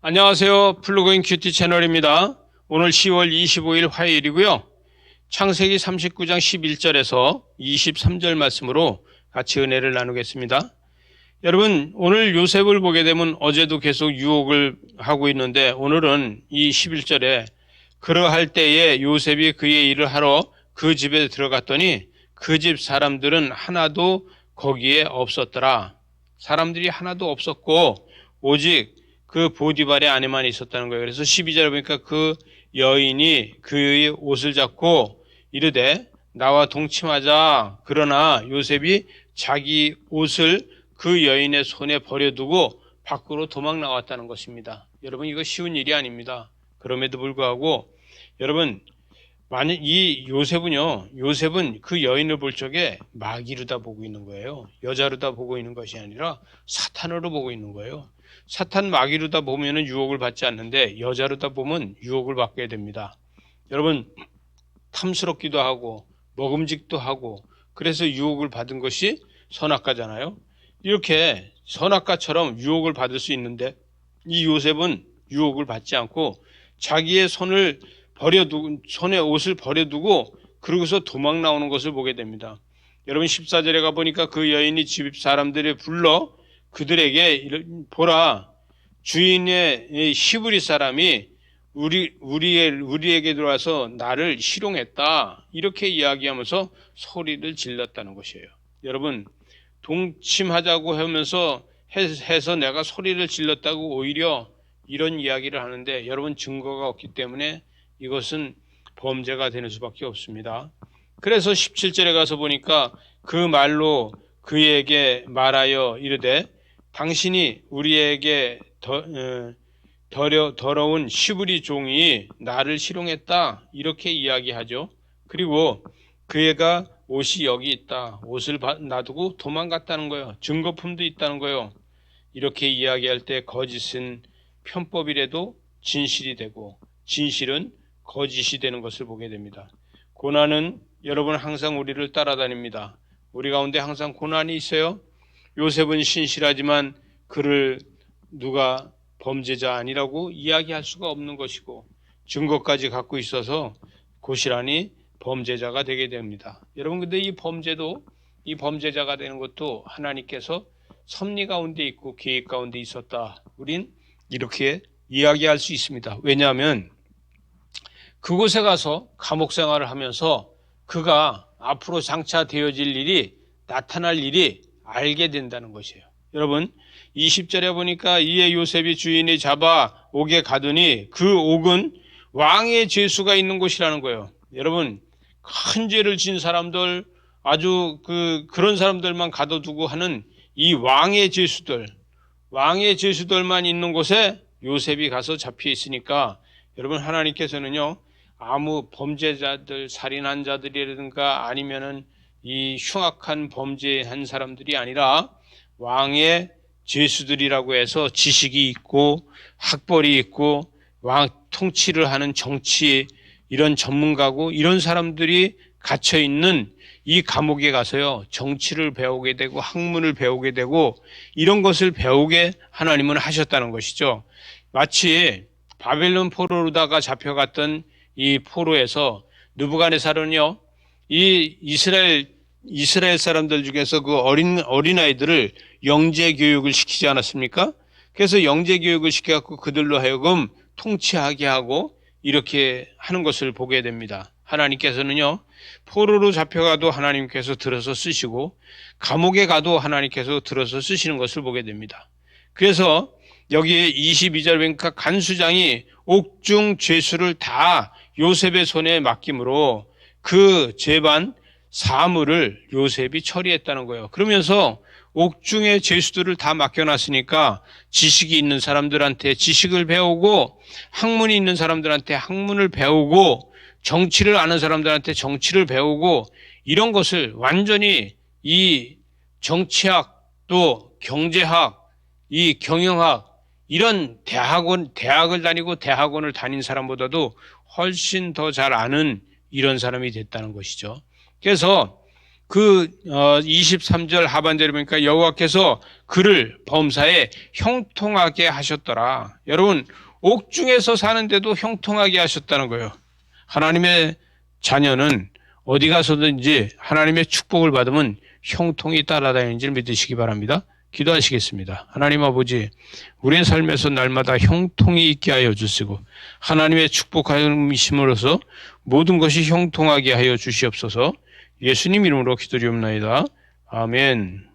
안녕하세요. 플러그인 큐티 채널입니다. 오늘 10월 25일 화요일이고요. 창세기 39장 11절에서 23절 말씀으로 같이 은혜를 나누겠습니다. 여러분, 오늘 요셉을 보게 되면 어제도 계속 유혹을 하고 있는데 오늘은 이 11절에 그러할 때에 요셉이 그의 일을 하러 그 집에 들어갔더니 그 집 사람들은 하나도 거기에 없었더라. 사람들이 하나도 없었고 오직 그 보디발의 아내만 있었다는 거예요. 그래서 12절에 보니까 그 여인이 그의 옷을 잡고 이르되 나와 동침하자. 그러나 요셉이 자기 옷을 그 여인의 손에 버려두고 밖으로 도망 나왔다는 것입니다. 여러분, 이거 쉬운 일이 아닙니다. 그럼에도 불구하고 여러분, 만약 이 요셉은 그 여인을 볼 적에 마귀로다 보고 있는 거예요. 여자로다 보고 있는 것이 아니라 사탄으로 보고 있는 거예요. 사탄 마귀로다 보면은 유혹을 받지 않는데 여자로다 보면 유혹을 받게 됩니다. 여러분, 탐스럽기도 하고 먹음직도 하고 그래서 유혹을 받은 것이 선악과잖아요. 이렇게 선악과처럼 유혹을 받을 수 있는데 이 요셉은 유혹을 받지 않고 자기의 손에 옷을 버려두고 그러고서 도망 나오는 것을 보게 됩니다. 여러분 14절에 가보니까 그 여인이 집 사람들을 불러 그들에게 보라, 주인의 히브리 사람이 우리에게 들어와서 나를 희롱했다. 이렇게 이야기하면서 소리를 질렀다는 것이에요. 여러분, 동침하자고 하면서 해서 내가 소리를 질렀다고 오히려 이런 이야기를 하는데 여러분 증거가 없기 때문에 이것은 범죄가 되는 수밖에 없습니다. 그래서 17절에 가서 보니까 그 말로 그에게 말하여 이르되 당신이 우리에게 더러운 시부리 종이 나를 희롱했다. 이렇게 이야기하죠. 그리고 그애가 옷이 여기 있다. 옷을 놔두고 도망갔다는 거예요. 증거품도 있다는 거예요. 이렇게 이야기할 때 거짓은 편법이라도 진실이 되고 진실은 거짓이 되는 것을 보게 됩니다. 고난은 여러분 항상 우리를 따라다닙니다. 우리 가운데 항상 고난이 있어요. 요셉은 신실하지만 그를 누가 범죄자 아니라고 이야기할 수가 없는 것이고 증거까지 갖고 있어서 고스란히 범죄자가 되게 됩니다. 여러분, 근데 이 범죄자가 되는 것도 하나님께서 섭리 가운데 있고 계획 가운데 있었다. 우린 이렇게 이야기할 수 있습니다. 왜냐하면 그곳에 가서 감옥 생활을 하면서 그가 앞으로 장차 되어질 일이 나타날 일이 알게 된다는 것이에요. 여러분 20절에 보니까 이에 요셉이 주인이 잡아 옥에 가더니 그 옥은 왕의 죄수가 있는 곳이라는 거예요. 여러분 큰 죄를 진 사람들 아주 그런 사람들만 가둬두고 하는 이 왕의 죄수들만 있는 곳에 요셉이 가서 잡혀 있으니까 여러분 하나님께서는요 아무 범죄자들 살인한 자들이라든가 아니면은 이 흉악한 범죄한 사람들이 아니라 왕의 죄수들이라고 해서 지식이 있고 학벌이 있고 왕 통치를 하는 정치 이런 전문가고 이런 사람들이 갇혀 있는 이 감옥에 가서요 정치를 배우게 되고 학문을 배우게 되고 이런 것을 배우게 하나님은 하셨다는 것이죠. 마치 바벨론 포로로다가 잡혀갔던 이 포로에서 느부갓네살은요 이 이스라엘 사람들 중에서 그 어린아이들을 영재 교육을 시키지 않았습니까? 그래서 영재 교육을 시켜갖고 그들로 하여금 통치하게 하고 이렇게 하는 것을 보게 됩니다. 하나님께서는요, 포로로 잡혀가도 하나님께서 들어서 쓰시고, 감옥에 가도 하나님께서 들어서 쓰시는 것을 보게 됩니다. 그래서 여기에 22절 보니까 간수장이 옥중 죄수를 다 요셉의 손에 맡김으로 그 재반 사물을 요셉이 처리했다는 거예요. 그러면서 옥중의 죄수들을 다 맡겨놨으니까 지식이 있는 사람들한테 지식을 배우고 학문이 있는 사람들한테 학문을 배우고 정치를 아는 사람들한테 정치를 배우고 이런 것을 완전히 이 정치학 또 경제학 이 경영학 이런 대학을 다니고 대학원을 다닌 사람보다도 훨씬 더 잘 아는 이런 사람이 됐다는 것이죠. 그래서 그 23절 하반절에 보니까 여호와께서 그를 범사에 형통하게 하셨더라. 여러분, 옥중에서 사는데도 형통하게 하셨다는 거예요. 하나님의 자녀는 어디 가서든지 하나님의 축복을 받으면 형통이 따라다니는 줄 믿으시기 바랍니다. 기도하시겠습니다. 하나님 아버지, 우리의 삶에서 날마다 형통이 있게 하여 주시고 하나님의 축복하심으로써 모든 것이 형통하게 하여 주시옵소서. 예수님 이름으로 기도드리옵나이다. 아멘.